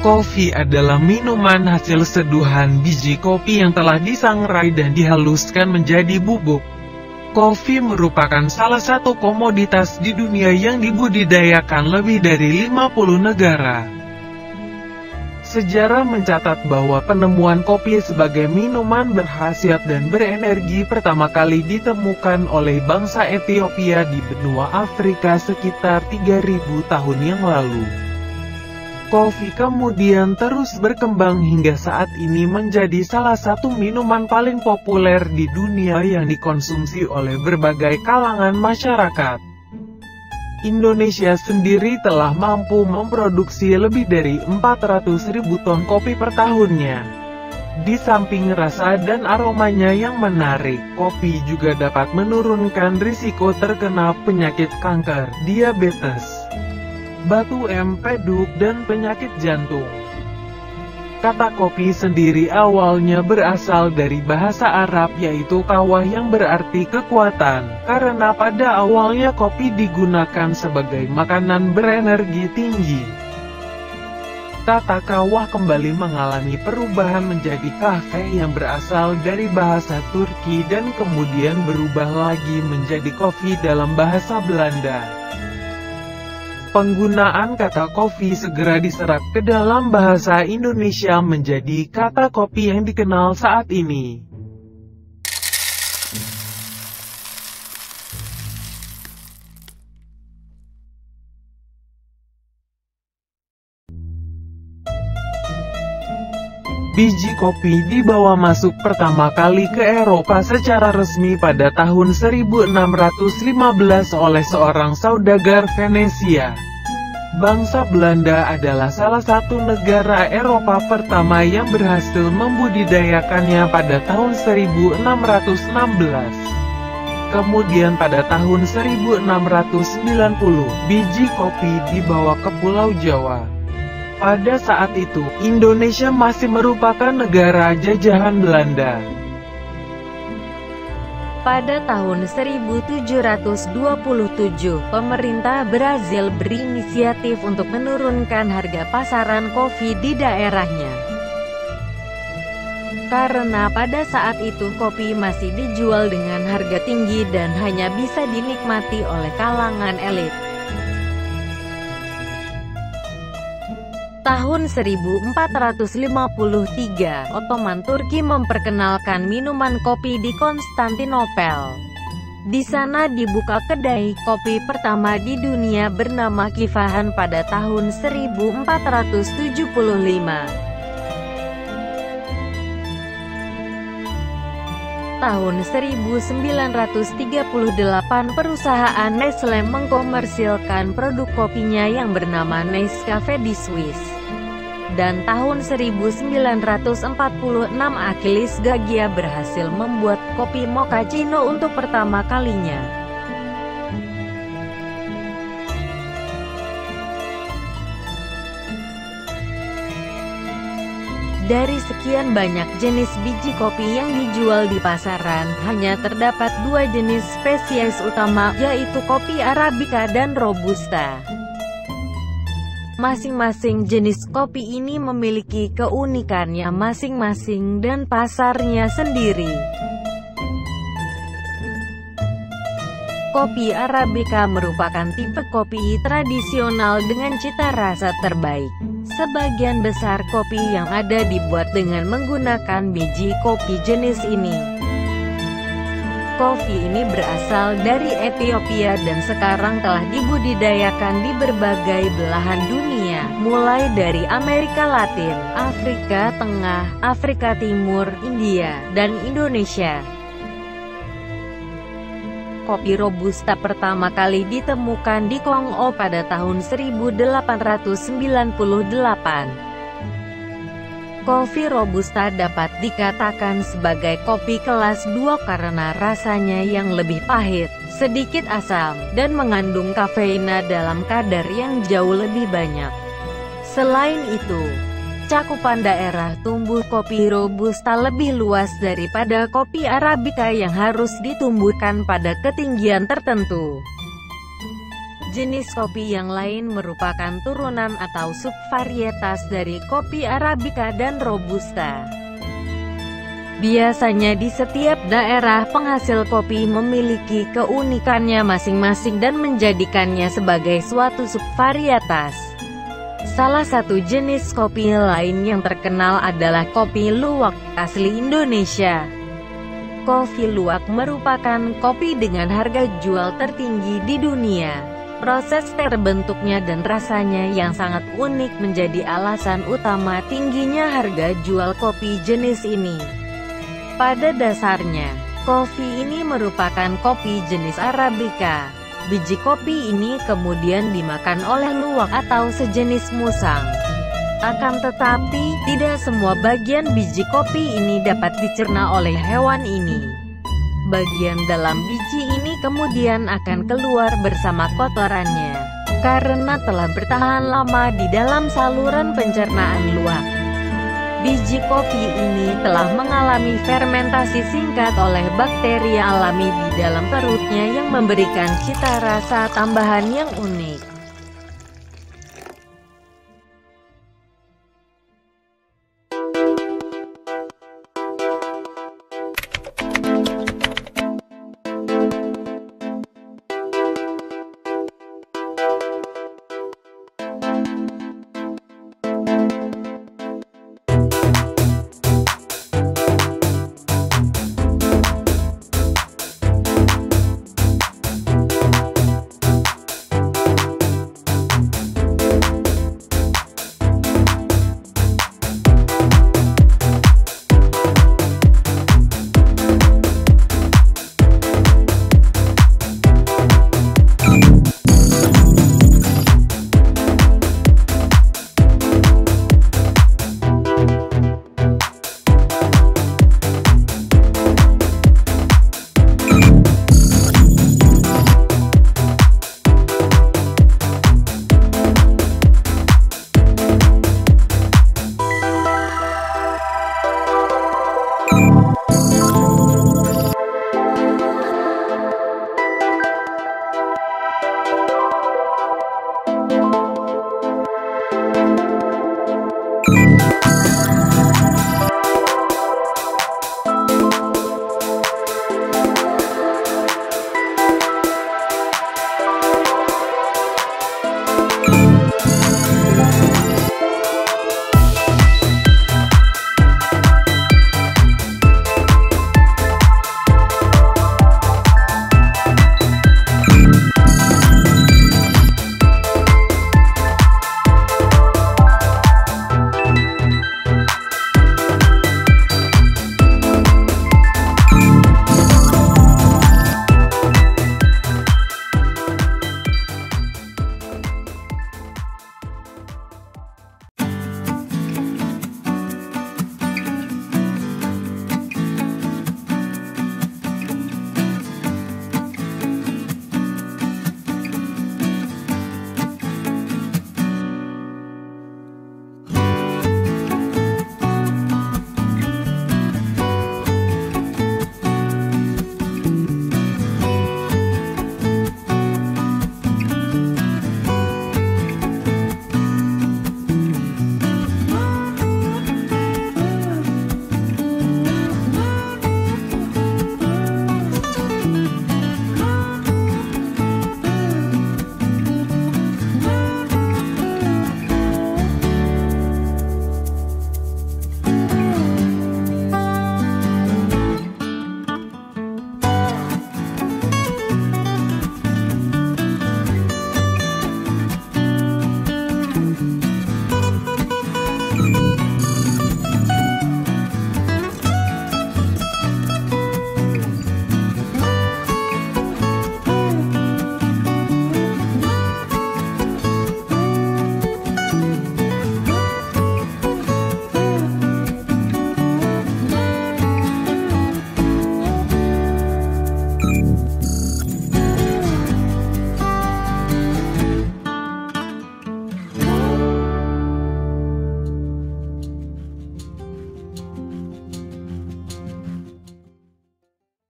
Kopi adalah minuman hasil seduhan biji kopi yang telah disangrai dan dihaluskan menjadi bubuk. Kopi merupakan salah satu komoditas di dunia yang dibudidayakan lebih dari 50 negara. Sejarah mencatat bahwa penemuan kopi sebagai minuman berkhasiat dan berenergi pertama kali ditemukan oleh bangsa Ethiopia di benua Afrika sekitar 3000 tahun yang lalu. Kopi kemudian terus berkembang hingga saat ini menjadi salah satu minuman paling populer di dunia yang dikonsumsi oleh berbagai kalangan masyarakat. Indonesia sendiri telah mampu memproduksi lebih dari 400.000 ton kopi per tahunnya. Di samping rasa dan aromanya yang menarik, kopi juga dapat menurunkan risiko terkena penyakit kanker, diabetes, batu empedu, dan penyakit jantung. Kata kopi sendiri awalnya berasal dari bahasa Arab yaitu kawah yang berarti kekuatan, karena pada awalnya kopi digunakan sebagai makanan berenergi tinggi. Kata kawah kembali mengalami perubahan menjadi kahve yang berasal dari bahasa Turki dan kemudian berubah lagi menjadi kopi dalam bahasa Belanda. Penggunaan kata kopi segera diserap ke dalam bahasa Indonesia menjadi kata kopi yang dikenal saat ini. Biji kopi dibawa masuk pertama kali ke Eropa secara resmi pada tahun 1615 oleh seorang saudagar Venesia. Bangsa Belanda adalah salah satu negara Eropa pertama yang berhasil membudidayakannya pada tahun 1616. Kemudian pada tahun 1690, biji kopi dibawa ke Pulau Jawa. Pada saat itu, Indonesia masih merupakan negara jajahan Belanda. Pada tahun 1727, pemerintah Brazil berinisiatif untuk menurunkan harga pasaran kopi di daerahnya. Karena pada saat itu kopi masih dijual dengan harga tinggi dan hanya bisa dinikmati oleh kalangan elit. Tahun 1453, Ottoman Turki memperkenalkan minuman kopi di Konstantinopel. Di sana dibuka kedai kopi pertama di dunia bernama Kifahan pada tahun 1475. Tahun 1938, perusahaan Nestle mengkomersilkan produk kopinya yang bernama Nescafé di Swiss. Dan tahun 1946, Achilles Gaggia berhasil membuat kopi mochaccino untuk pertama kalinya. Dari sekian banyak jenis biji kopi yang dijual di pasaran, hanya terdapat dua jenis spesies utama, yaitu kopi Arabica dan Robusta. Masing-masing jenis kopi ini memiliki keunikannya masing-masing dan pasarnya sendiri. Kopi Arabica merupakan tipe kopi tradisional dengan cita rasa terbaik. Sebagian besar kopi yang ada dibuat dengan menggunakan biji kopi jenis ini. Kopi ini berasal dari Ethiopia dan sekarang telah dibudidayakan di berbagai belahan dunia, mulai dari Amerika Latin, Afrika Tengah, Afrika Timur, India, dan Indonesia. Kopi Robusta pertama kali ditemukan di Kongo pada tahun 1898. Kopi Robusta dapat dikatakan sebagai kopi kelas 2 karena rasanya yang lebih pahit, sedikit asam, dan mengandung kafeina dalam kadar yang jauh lebih banyak. Selain itu, cakupan daerah tumbuh kopi Robusta lebih luas daripada kopi Arabica yang harus ditumbuhkan pada ketinggian tertentu. Jenis kopi yang lain merupakan turunan atau subvarietas dari kopi Arabica dan Robusta. Biasanya di setiap daerah penghasil kopi memiliki keunikannya masing-masing dan menjadikannya sebagai suatu subvarietas. Salah satu jenis kopi lain yang terkenal adalah kopi luwak, asli Indonesia. Kopi luwak merupakan kopi dengan harga jual tertinggi di dunia. Proses terbentuknya dan rasanya yang sangat unik menjadi alasan utama tingginya harga jual kopi jenis ini. Pada dasarnya, kopi ini merupakan kopi jenis Arabica. Biji kopi ini kemudian dimakan oleh luwak atau sejenis musang. Akan tetapi, tidak semua bagian biji kopi ini dapat dicerna oleh hewan ini. Bagian dalam biji ini kemudian akan keluar bersama kotorannya, karena telah bertahan lama di dalam saluran pencernaan luwak. Biji kopi ini telah mengalami fermentasi singkat oleh bakteri alami di dalam perutnya yang memberikan cita rasa tambahan yang unik.